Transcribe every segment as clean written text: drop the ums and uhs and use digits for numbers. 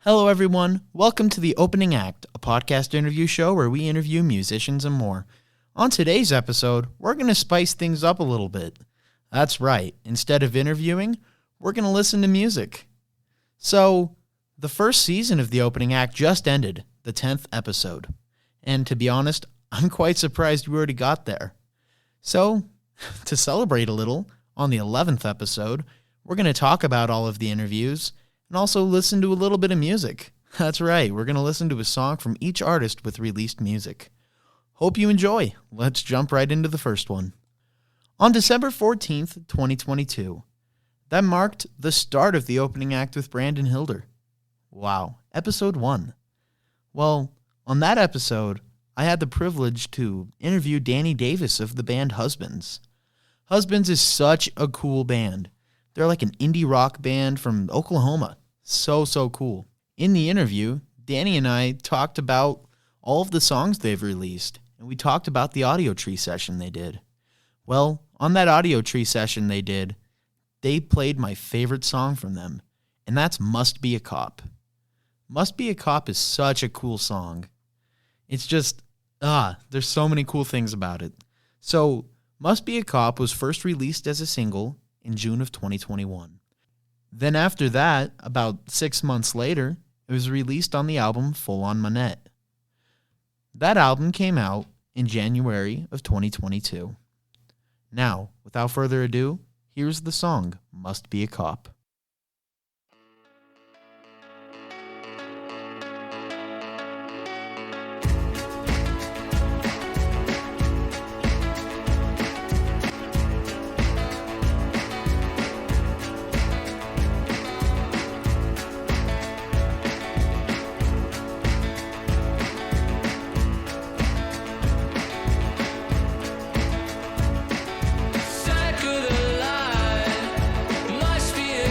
Hello, everyone. Welcome to The Opening Act, a podcast interview show where we interview musicians and more. On today's episode, we're going to spice things up a little bit. That's right. Instead of interviewing, we're going to listen to music. So, the first season of The Opening Act just ended, the 10th episode. And to be honest, I'm quite surprised we already got there. So, to celebrate a little, on the 11th episode, we're going to talk about all of the interviews and also listen to a little bit of music. That's right, we're going to listen to a song from each artist with released music. Hope you enjoy. Let's jump right into the first one. On December 14th, 2022, that marked the start of The Opening Act with Brandon Hilder. Wow, episode 1. Well, on that episode, I had the privilege to interview Danny Davis of the band Husbands. Husbands is such a cool band. They're like an indie rock band from Oklahoma. So cool. In the interview, Danny and I talked about all of the songs they've released, and we talked about the audio tree session they did. Well, on that audio tree session they played my favorite song from them, and that's Must Be a Cop. Must Be a Cop is such a cool song. It's just, there's so many cool things about it. So, Must Be a Cop was first released as a single in June of 2021. Then after that, about 6 months later, it was released on the album Full on Manette. That album came out in January of 2022. Now, without further ado, here's the song Must Be a Cop. Must be a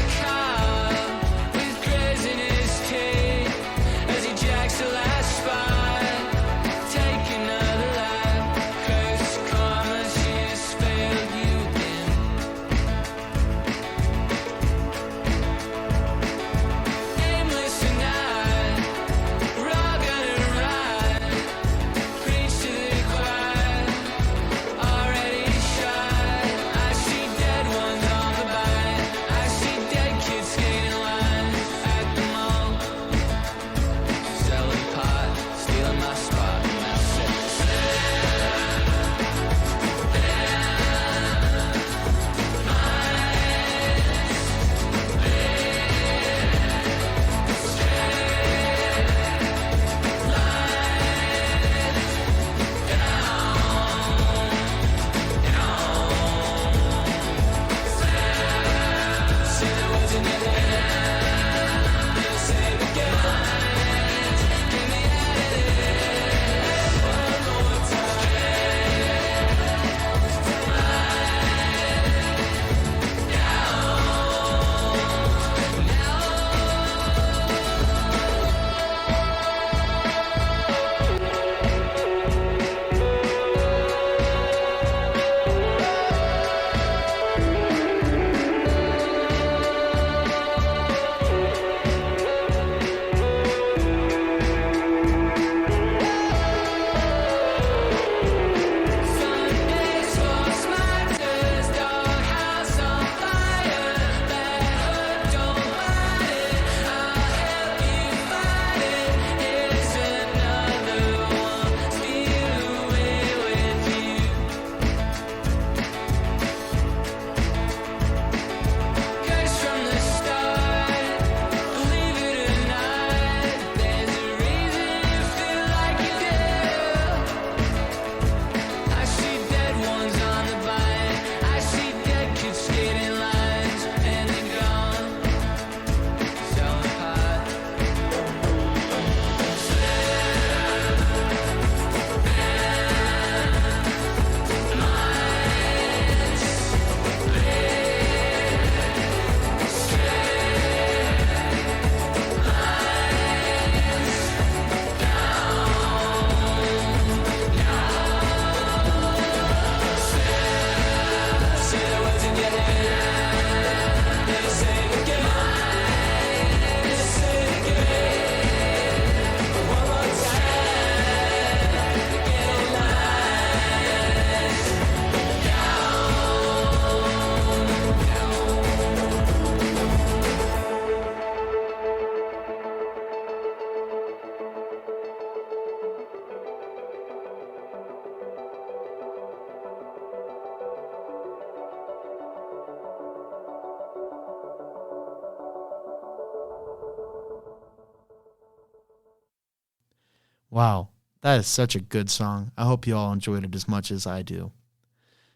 Wow, that is such a good song. I hope you all enjoyed it as much as I do.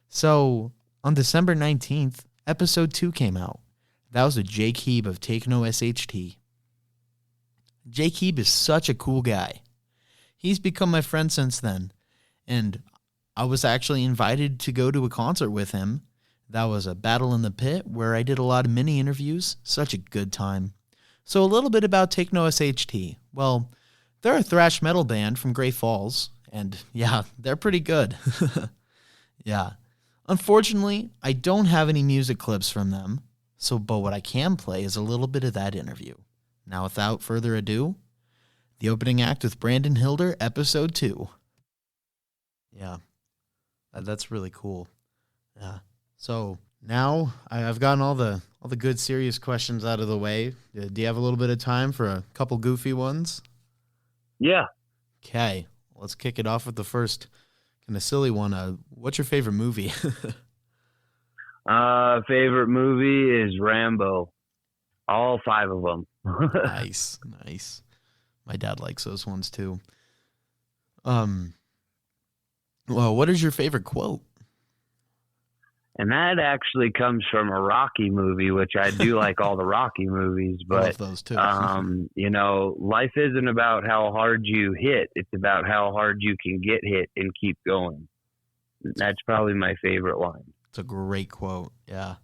So, on December 19th, episode 2 came out. That was with Jake Heeb of Take No SHT. Jake Heeb is such a cool guy. He's become my friend since then, and I was actually invited to go to a concert with him. That was a Battle in the Pit where I did a lot of mini interviews. Such a good time. So a little bit about Take No SHT. Well, they're a thrash metal band from Great Falls, and yeah, they're pretty good. Yeah. Unfortunately, I don't have any music clips from them, but what I can play is a little bit of that interview. Now, without further ado, the opening act with Brandon Hilder, episode 2. Yeah, that's really cool. Yeah. So now I've gotten all the good serious questions out of the way. Do you have a little bit of time for a couple goofy ones? Yeah. Okay, let's kick it off with the first kind of silly one. What's your favorite movie? Favorite movie is Rambo. All 5 of them. Nice. My dad likes those ones too. Well, what is your favorite quote? And that actually comes from a Rocky movie, which I do like all the Rocky movies, but I love those too. Life isn't about how hard you hit. It's about how hard you can get hit and keep going. That's probably my favorite line. It's a great quote. Yeah.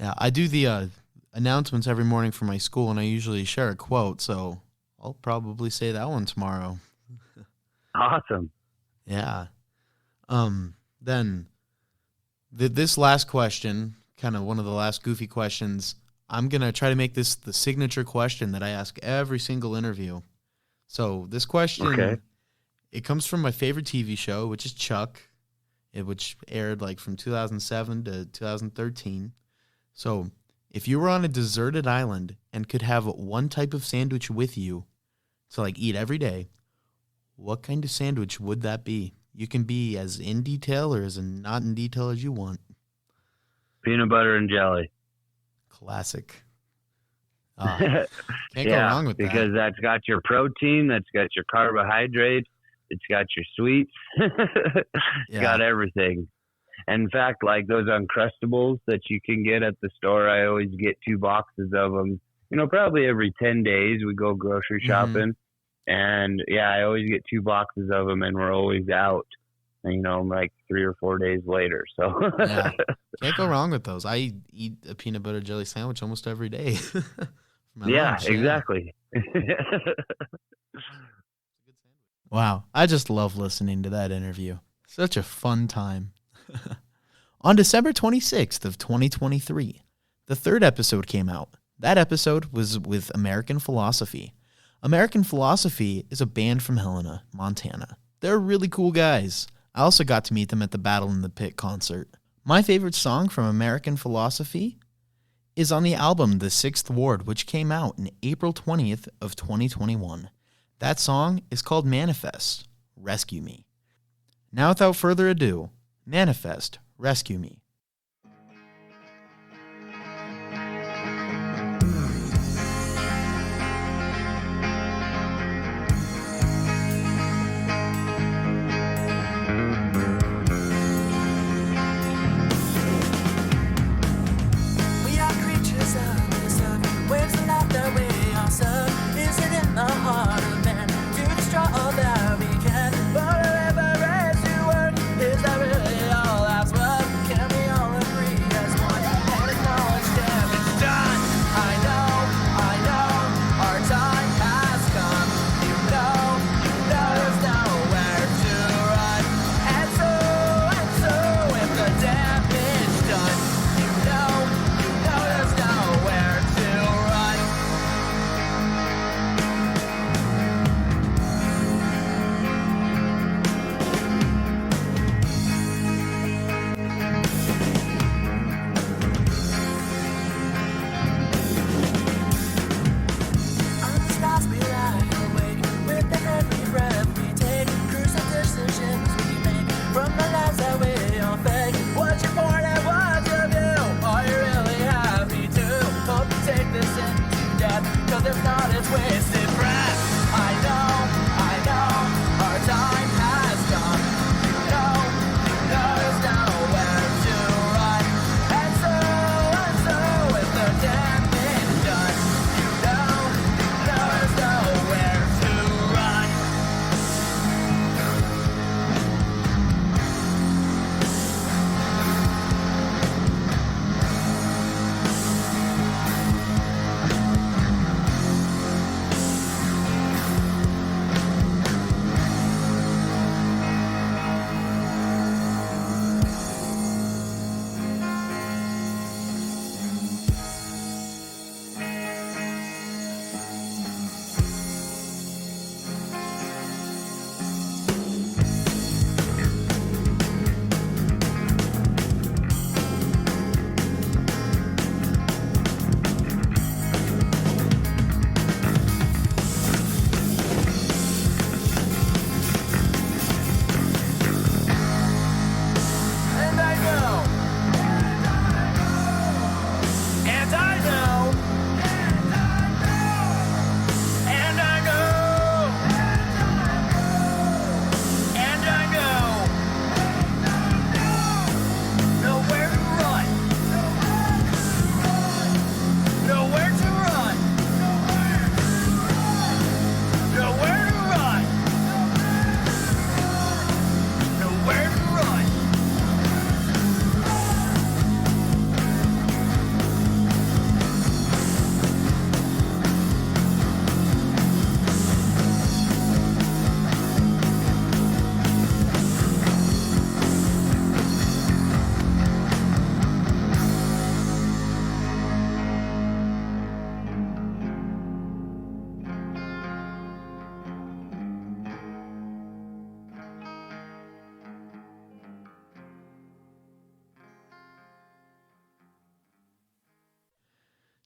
I do the announcements every morning for my school, and I usually share a quote, so I'll probably say that one tomorrow. Awesome. Yeah. Then this last question, kind of one of the last goofy questions, I'm going to try to make this the signature question that I ask every single interview. So this question, It comes from my favorite TV show, which is Chuck, which aired like from 2007 to 2013. So if you were on a deserted island and could have one type of sandwich with you to like eat every day, what kind of sandwich would that be? You can be as in detail or as not in detail as you want. Peanut butter and jelly. Classic. Can't go wrong with that. Because that's got your protein, that's got your carbohydrates, it's got your sweets, it's got everything. And in fact, like those Uncrustables that you can get at the store, I always get 2 boxes of them. Probably every 10 days we go grocery shopping. And I always get 2 boxes of them, and we're always out, like 3 or 4 days later. So can't go wrong with those. I eat a peanut butter jelly sandwich almost every day. Lunch, exactly. Wow. I just love listening to that interview. Such a fun time. On December 26th of 2023, the 3rd episode came out. That episode was with American Philosophy. American Philosophy is a band from Helena, Montana. They're really cool guys. I also got to meet them at the Battle in the Pit concert. My favorite song from American Philosophy is on the album The Sixth Ward, which came out in April 20th of 2021. That song is called Manifest, Rescue Me. Now without further ado, Manifest, Rescue Me. Can we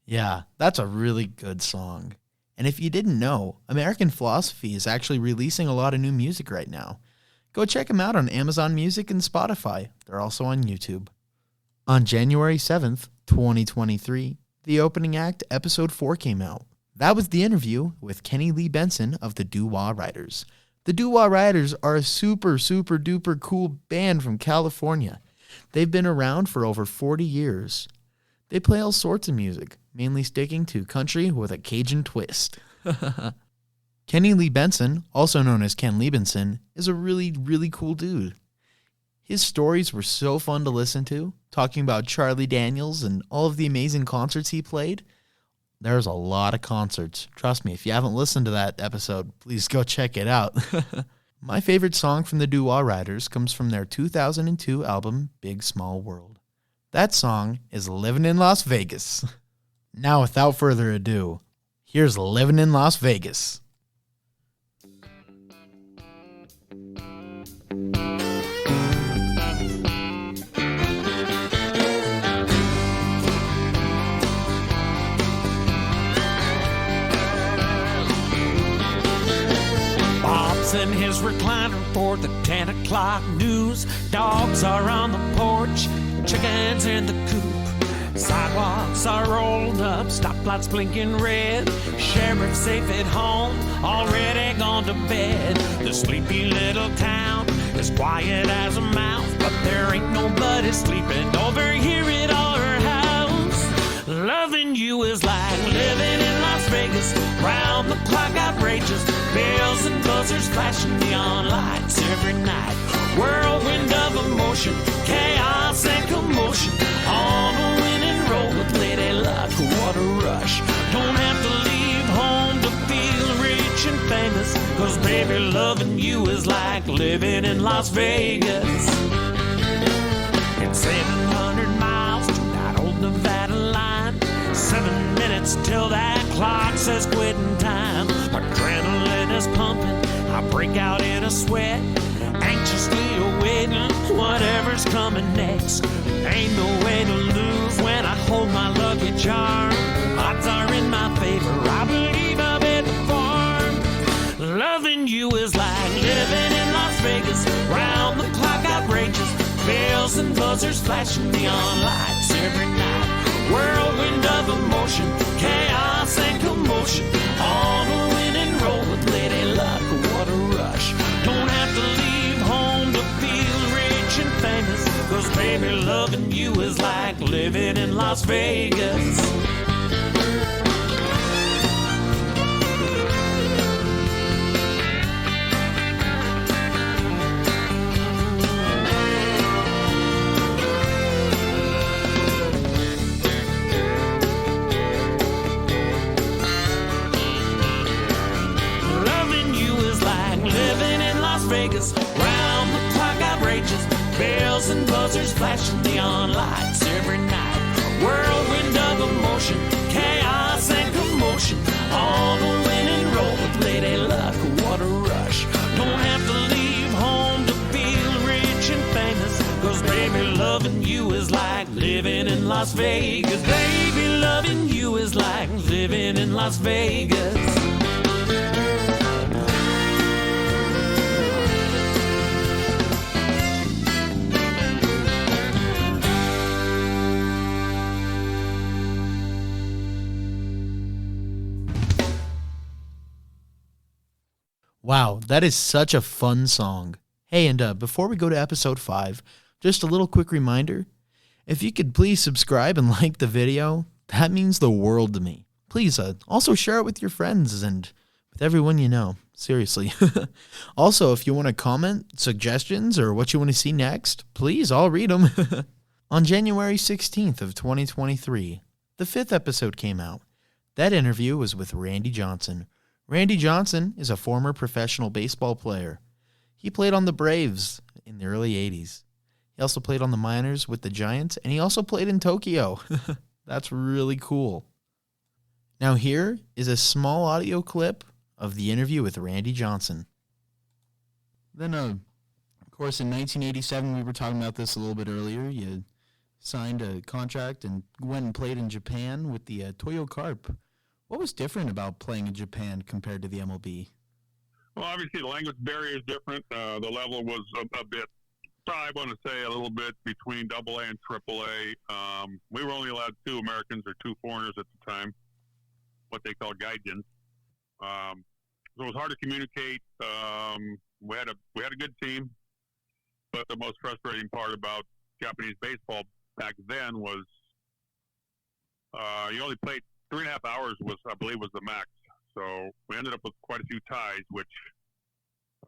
Yeah, that's a really good song. And if you didn't know, American Philosophy is actually releasing a lot of new music right now. Go check them out on Amazon Music and Spotify. They're also on YouTube. On January 7th, 2023, the opening act, episode 4, came out. That was the interview with Kenny Lee Benson of the Doo-Wah Riders. The Doo-Wah Riders are a super, super duper cool band from California. They've been around for over 40 years. They play all sorts of music, mainly sticking to country with a Cajun twist. Kenny Lee Benson, also known as Ken Liebenson, is a really, really cool dude. His stories were so fun to listen to, talking about Charlie Daniels and all of the amazing concerts he played. There's a lot of concerts. Trust me, if you haven't listened to that episode, please go check it out. My favorite song from the Doo-Wah Riders comes from their 2002 album, Big Small World. That song is Livin' in Las Vegas. Now, without further ado, here's Livin' in Las Vegas. In his recliner for the 10 o'clock news. Dogs are on the porch, chickens in the coop. Sidewalks are rolled up, stoplights blinking red. Sheriff safe at home, already gone to bed. The sleepy little town is quiet as a mouse, but there ain't nobody sleeping over here at our house. Loving you is like living in Las Vegas, round the clock outrageous. Bells and buzzers flashing neon lights every night. Whirlwind of emotion, chaos and commotion. On a winning roll with Lady Luck, what a rush. Don't have to leave home to feel rich and famous, 'cause baby, loving you is like living in Las Vegas. It's 700 miles to that old Nevada line. 7 minutes till that clock says quitting time. Adrenaline is pumping, I break out in a sweat, anxiously awaiting whatever's coming next. Ain't no way to lose when I hold my lucky charm. Odds are in my favor, I believe I'll be at the farm. Loving you is like living in Las Vegas, round the clock outrageous. Bells and buzzers flashing neon lights every night. Whirlwind of emotion, chaos and commotion. On a winning roll with Lady Luck, what a rush. Don't have to leave home to feel rich and famous, 'cause baby, loving you is like living in Las Vegas. Vegas, round the clock outrageous. Bells and buzzers flashing neon lights every night. Whirlwind of emotion, chaos and commotion. On a winning roll with Lady Luck, what a rush. Don't have to leave home to feel rich and famous, 'cause baby, loving you is like living in Las Vegas. Baby, loving you is like living in Las Vegas. Wow, that is such a fun song. Hey, and before we go to episode 5, just a little quick reminder. If you could please subscribe and like the video, that means the world to me. Please also share it with your friends and with everyone you know. Seriously. Also, if you want to comment, suggestions, or what you want to see next, please, I'll read them. On January 16th of 2023, the 5th episode came out. That interview was with Randy Johnson. Randy Johnson is a former professional baseball player. He played on the Braves in the early 80s. He also played on the minors with the Giants, and he also played in Tokyo. That's really cool. Now here is a small audio clip of the interview with Randy Johnson. Then, of course, in 1987, we were talking about this a little bit earlier, you signed a contract and went and played in Japan with the Toyo Carp. What was different about playing in Japan compared to the MLB? Well, obviously the language barrier is different. The level was a bit, I want to say, a little bit between AA and AAA. We were only allowed 2 Americans or 2 foreigners at the time, what they call gaijins. So it was hard to communicate. We had a good team, but the most frustrating part about Japanese baseball back then was you only played 3.5 hours I believe was the max. So we ended up with quite a few ties, which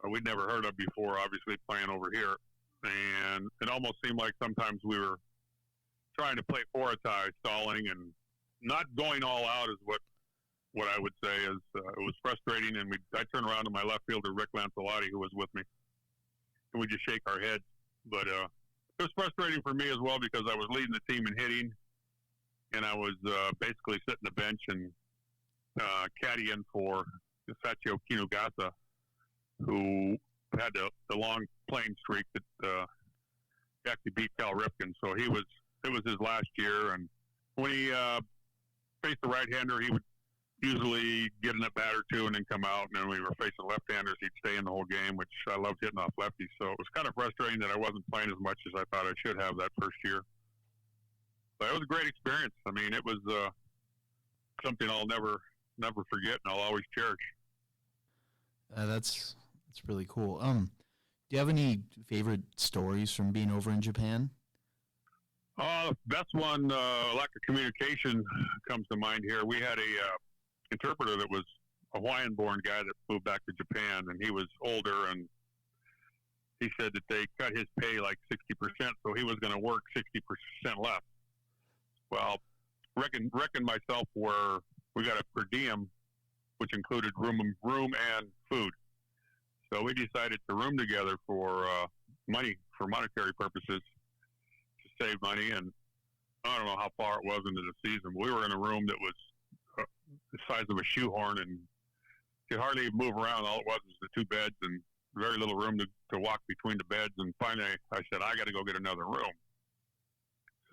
we'd never heard of before, obviously playing over here. And it almost seemed like sometimes we were trying to play for a tie, stalling and not going all out is what I would say is it was frustrating. And I turned around to my left fielder, Rick Lancelotti, who was with me, and we just shake our heads. But it was frustrating for me as well because I was leading the team in hitting, and I was basically sitting the bench and caddying for Sachio Kinugasa, who had the long playing streak that actually beat Cal Ripken. So it was his last year, and when he faced the right-hander, he would usually get in a bat or two and then come out, and then when we were facing left-handers, he'd stay in the whole game, which I loved hitting off lefties. So it was kind of frustrating that I wasn't playing as much as I thought I should have that first year. But it was a great experience. I mean, it was something I'll never forget, and I'll always cherish. That's really cool. Do you have any favorite stories from being over in Japan? The best one, lack of communication, comes to mind here. We had a interpreter that was a Hawaiian-born guy that moved back to Japan, and he was older, and he said that they cut his pay like 60%, so he was going to work 60% less. Well, Rick and myself we got a per diem, which included room and food. So we decided to room together for monetary purposes, to save money. And I don't know how far it was into the season. We were in a room that was the size of a shoehorn and could hardly even move around. All it was the 2 beds and very little room to walk between the beds. And finally, I said, I got to go get another room.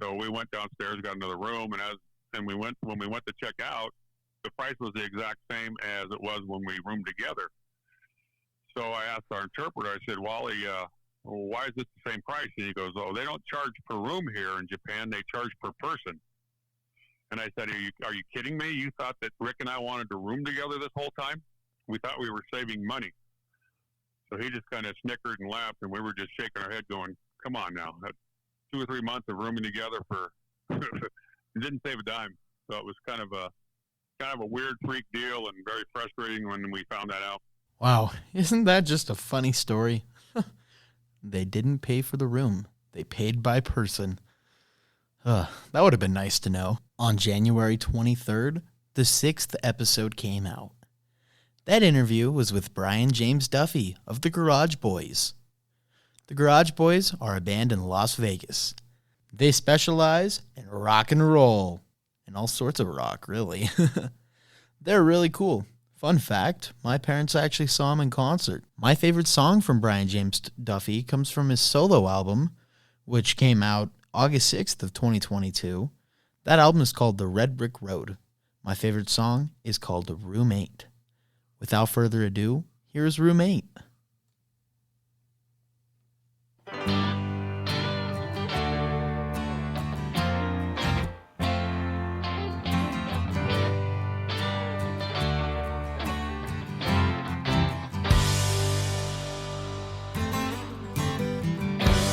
So we went downstairs, got another room, when we went to check out, the price was the exact same as it was when we roomed together. So I asked our interpreter, I said, Wally, why is this the same price? And he goes, oh, they don't charge per room here in Japan. They charge per person. And I said, are you kidding me? You thought that Rick and I wanted to room together this whole time? We thought we were saving money. So he just kind of snickered and laughed, and we were just shaking our head going, come on now. That's 2 or 3 months of rooming together for it didn't save a dime. So it was kind of a weird freak deal and very frustrating when we found that out. Wow, isn't that just a funny story? They didn't pay for the room. They paid by person. That would have been nice to know. On January 23rd, the 6th episode came out. That interview was with Brian James Duffy of the Garage Boys. The Garage Boys are a band in Las Vegas. They specialize in rock and roll, and all sorts of rock, really. They're really cool. Fun fact, my parents actually saw him in concert. My favorite song from Brian James Duffy comes from his solo album, which came out August 6th of 2022. That album is called The Red Brick Road. My favorite song is called Roommate. Without further ado, here's Roommate.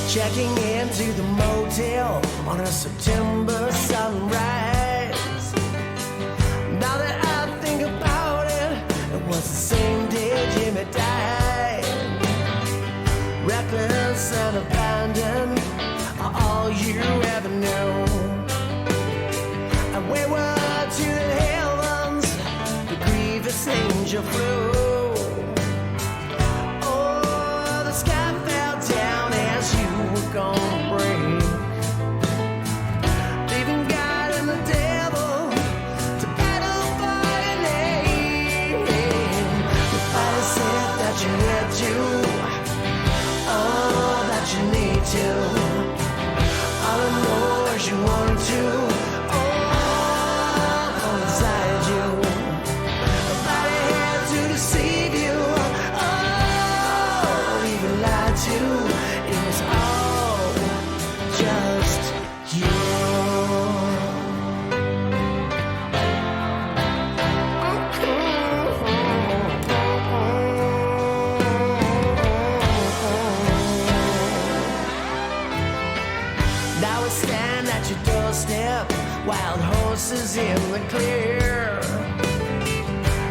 Checking into the motel on a September sunrise. Now that I think about it, it was the same day Jimmy died. Reckless and abandoned are all you ever knew. And wayward to the heavens, the grievous angel flew. Oh, the sky fell down as you were gonna break, leaving God and the devil to battle for your name. Nobody said that you had to, oh, that you need to. All I know is wild horses in the clear.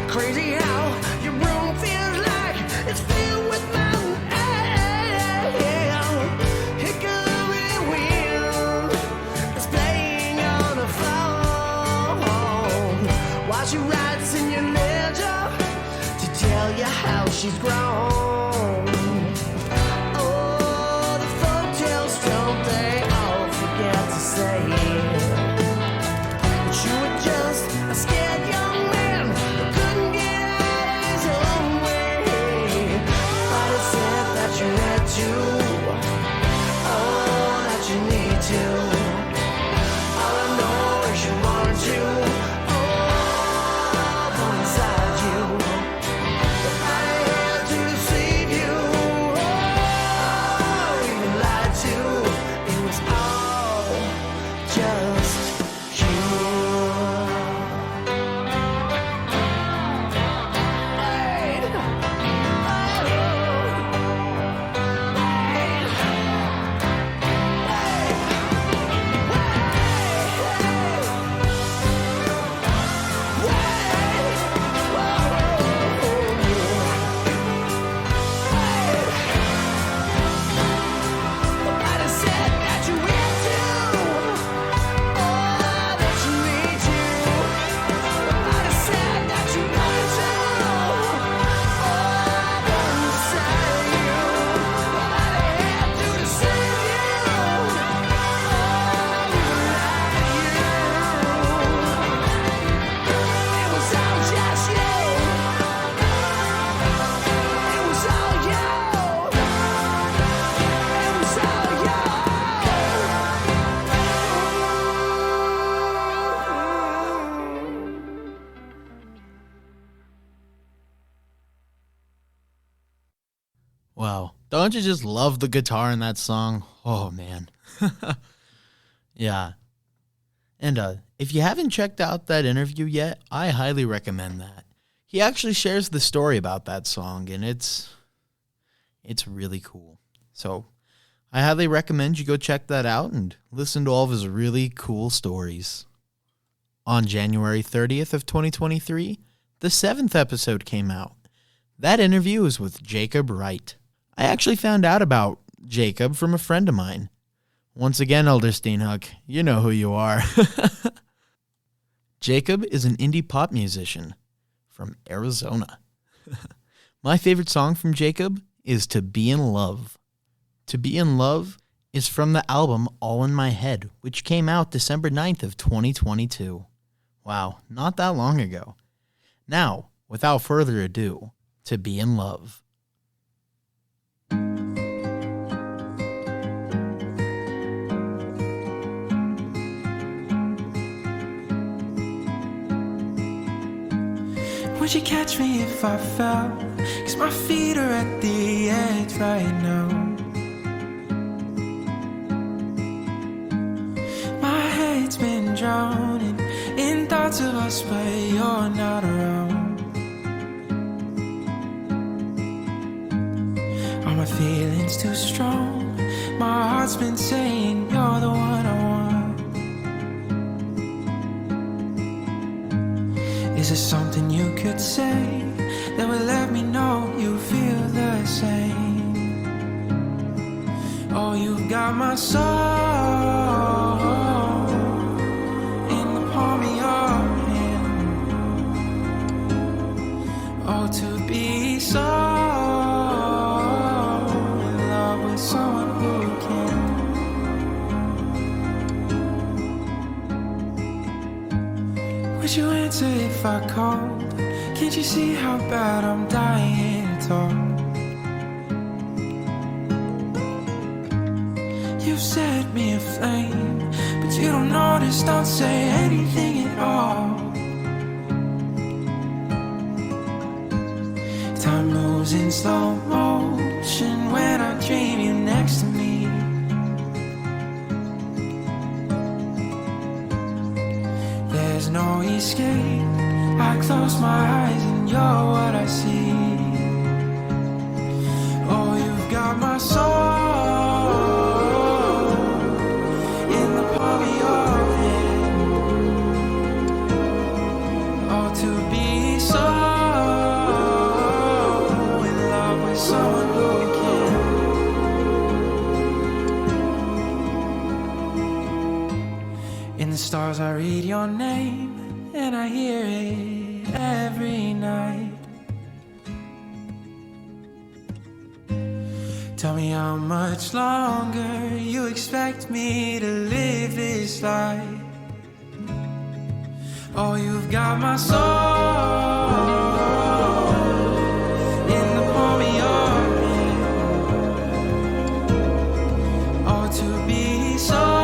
Crazy how your room feels like it's filled with mountain air. Hickory wind is playing on the phone while she writes in your ledger to tell you how she's grown. Oh, the folktales, don't they all forget to say that you were just a scared young man who couldn't get out of his own way. But it said that you had to, oh, that you need to. All I know is you wanted to, oh, from inside you. Nobody had to deceive you, oh, even lied to. It was all just you. Nobody said that you had to, oh, that you need to. Nobody said that you wanted to, oh, from inside you. Nobody had to deceive you, oh, even lie to you. It was all just you. It was all you. It was all you. Wow. Don't you just love the guitar in that song? Oh, man. Yeah. And if you haven't checked out that interview yet, I highly recommend that. He actually shares the story about that song, and it's really cool. So I highly recommend you go check that out and listen to all of his really cool stories. On January 30th of 2023, the 7th episode came out. That interview was with Jacob Wright. I actually found out about Jacob from a friend of mine. Once again, Elder Steenhook, you know who you are. Jacob is an indie pop musician from Arizona. My favorite song from Jacob is To Be in Love. To Be in Love is from the album All in My Head, which came out December 9th of 2022. Wow, not that long ago. Now, without further ado, To Be in Love. Would you catch me if I fell? 'Cause my feet are at the edge right now. My head's been drowning in thoughts of us, but you're not around. Are my feelings too strong? My heart's been saying you're the one I want. Is there something you could say that would let me know you feel the same? Oh, you've got my soul in the palm of your hand. Oh, to be so in love with someone who can. Would you answer if I called? Can't you see how bad I'm dying to talk? You've set me aflame, but you don't notice, don't say anything at all. Time moves in slow motion when I dream you next to me. There's no escape. I close my eyes and you're what I see. Oh, you've got my soul in the palm of your hand. stars, I read your name, and I hear it every night. Tell me how much longer you expect me to live this life. Oh, you've got my soul in the palm of your hand. Oh, to be so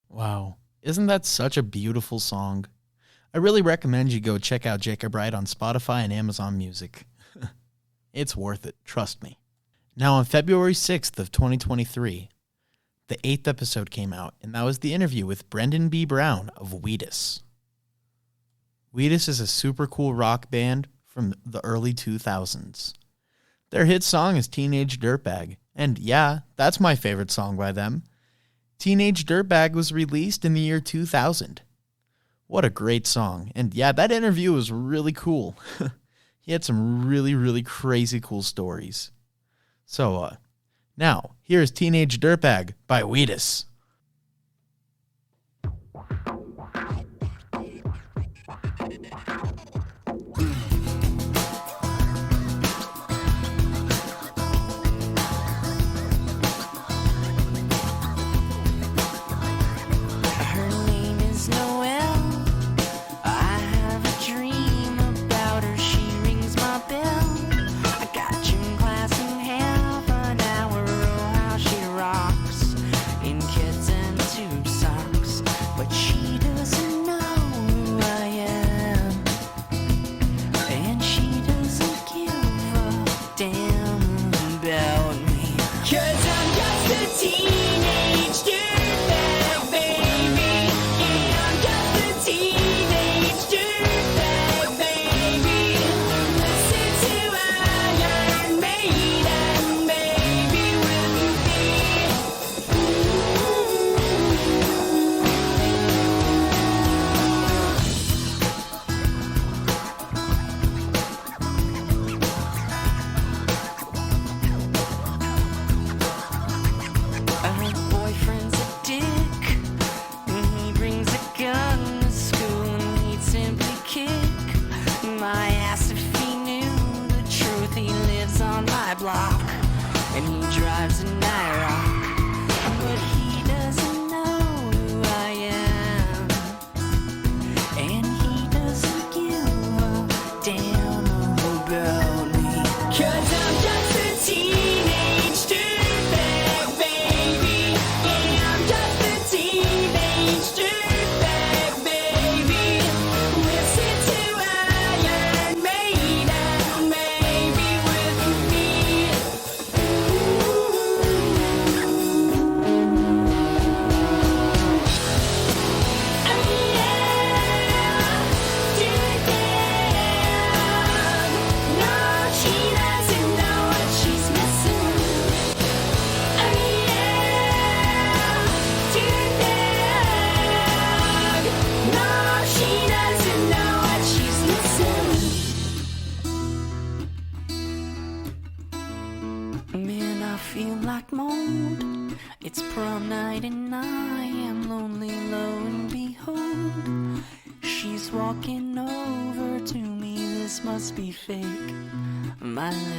Wow. Isn't that such a beautiful song? I really recommend you go check out Jacob Wright on Spotify and Amazon Music. It's worth it, trust me. Now on February 6th of 2023, the 8th episode came out, and that was the interview with Brendan B. Brown of Wheatus. Wheatus is a super cool rock band from the early 2000s. Their hit song is Teenage Dirtbag, and yeah, that's my favorite song by them. Teenage Dirtbag was released in the year 2000. What a great song. And yeah, that interview was really cool. He had some really, really crazy cool stories. So, now, here's Teenage Dirtbag by Wheatus.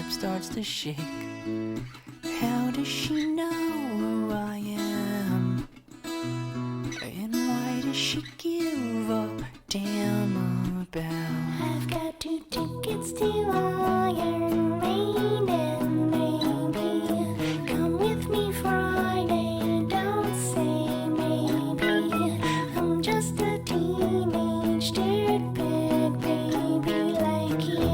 Starts to shake. How does she know who I am? And why does she give a damn about? I've got 2 tickets to Iron Maiden, baby. Come with me Friday, don't say maybe. I'm just a teenage dirtbag baby like you.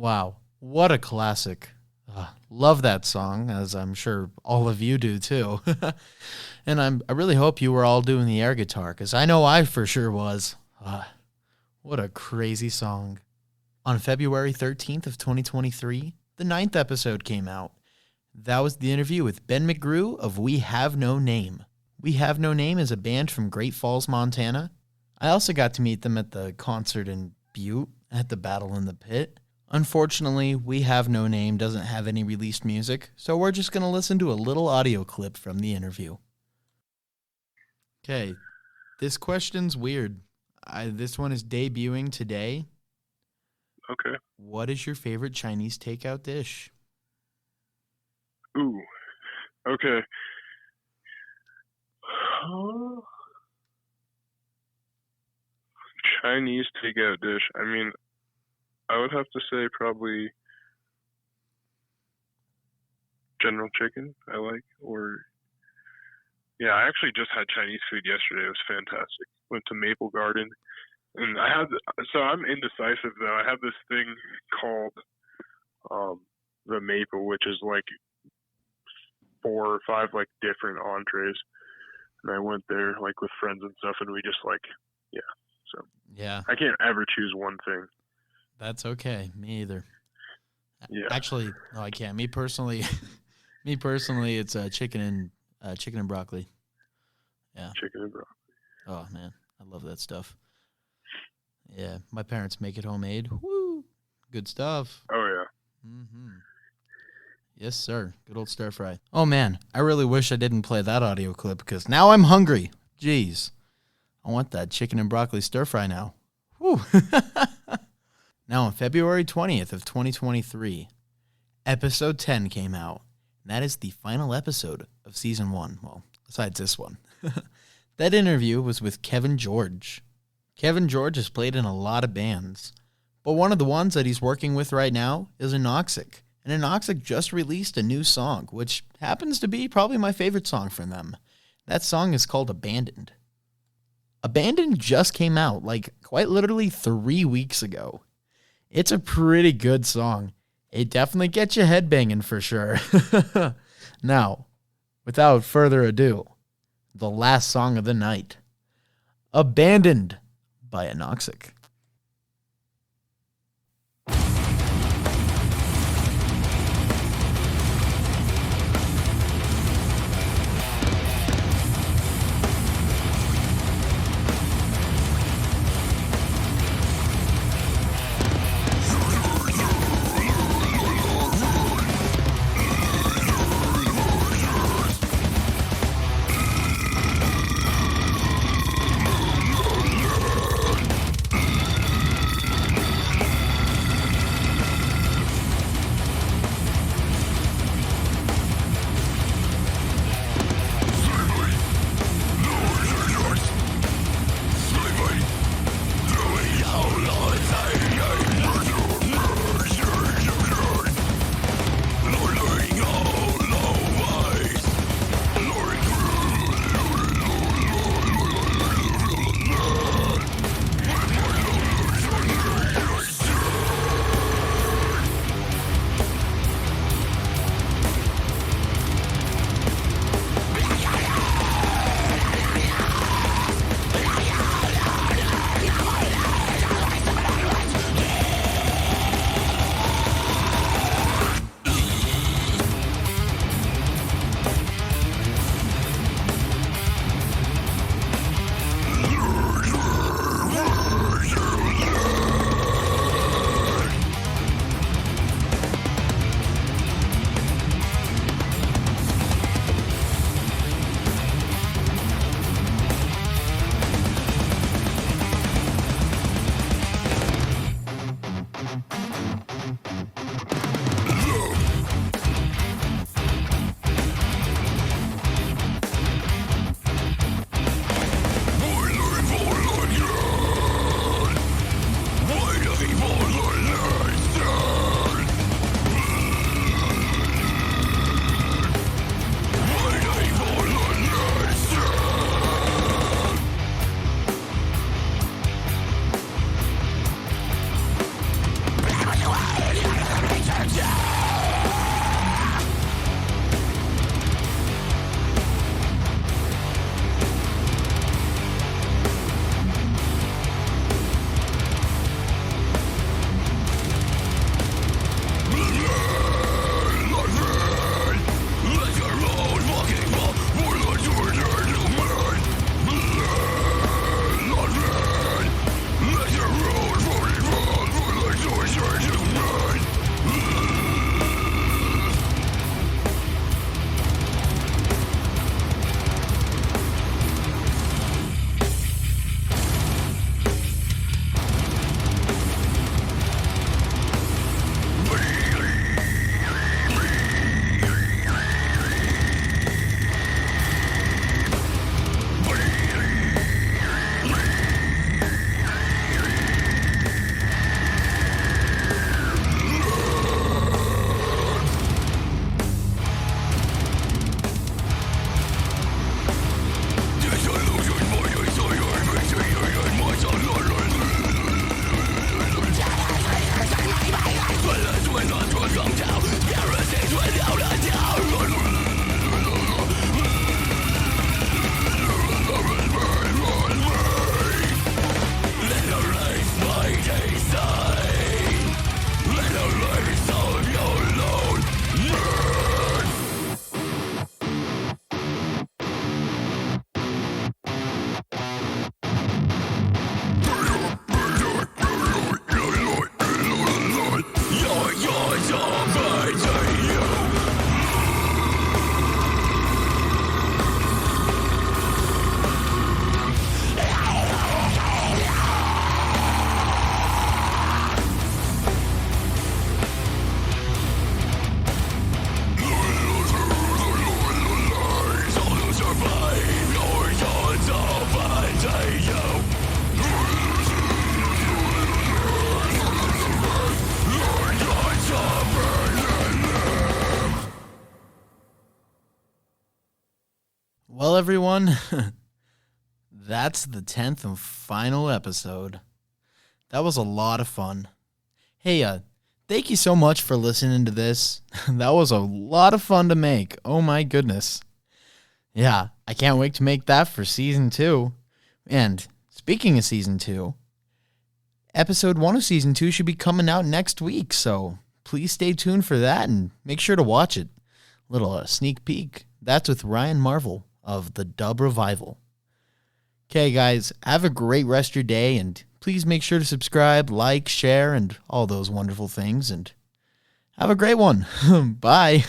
Wow, what a classic. Love that song, as I'm sure all of you do too. And I really hope you were all doing the air guitar, because I know I for sure was. What a crazy song. On February 13th of 2023, the 9th episode came out. That was the interview with Ben McGrew of We Have No Name. We Have No Name is a band from Great Falls, Montana. I also got to meet them at the concert in Butte at the Battle in the Pit. Unfortunately, We Have No Name doesn't have any released music, so we're just going to listen to a little audio clip from the interview. Okay, this question's weird. This one is debuting today. Okay. What is your favorite Chinese takeout dish? Ooh. Okay. Chinese takeout dish. I mean, I would have to say probably General Chicken. I like, yeah. I actually just had Chinese food yesterday. It was fantastic. Went to Maple Garden, and I'm indecisive though. I have this thing called the Maple, which is like 4 or 5 like different entrees. And I went there like with friends and stuff, and we just so Yeah. I can't ever choose one thing. That's okay. Me either. Yeah. Actually, no, I can't. Me personally, it's chicken and broccoli. Yeah. Chicken and broccoli. Oh man, I love that stuff. Yeah, my parents make it homemade. Woo, good stuff. Oh yeah. Mm-hmm. Yes, sir. Good old stir fry. Oh man, I really wish I didn't play that audio clip because now I'm hungry. Jeez, I want that chicken and broccoli stir fry now. Whew. Now on February 20th of 2023, episode 10 came out. And that is the final episode of season 1. Well, besides this one. That interview was with Kevin George. Kevin George has played in a lot of bands, but one of the ones that he's working with right now is Anoxic. And Anoxic just released a new song, which happens to be probably my favorite song from them. That song is called Abandoned. Abandoned just came out, like, quite literally 3 weeks ago. It's a pretty good song. It definitely gets your head banging for sure. Now, without further ado, the last song of the night, Abandoned by Anoxic. Well, everyone, that's the 10th and final episode. That was a lot of fun. Hey, thank you so much for listening to this. That was a lot of fun to make. Oh my goodness. Yeah, I can't wait to make that for season 2. And speaking of season 2, episode 1 of season 2 should be coming out next week, so please stay tuned for that and make sure to watch it. Little sneak peek. That's with Ryan Marvel of the Dub Revival. Okay, guys, have a great rest of your day, and please make sure to subscribe, like, share, and all those wonderful things, and have a great one. Bye.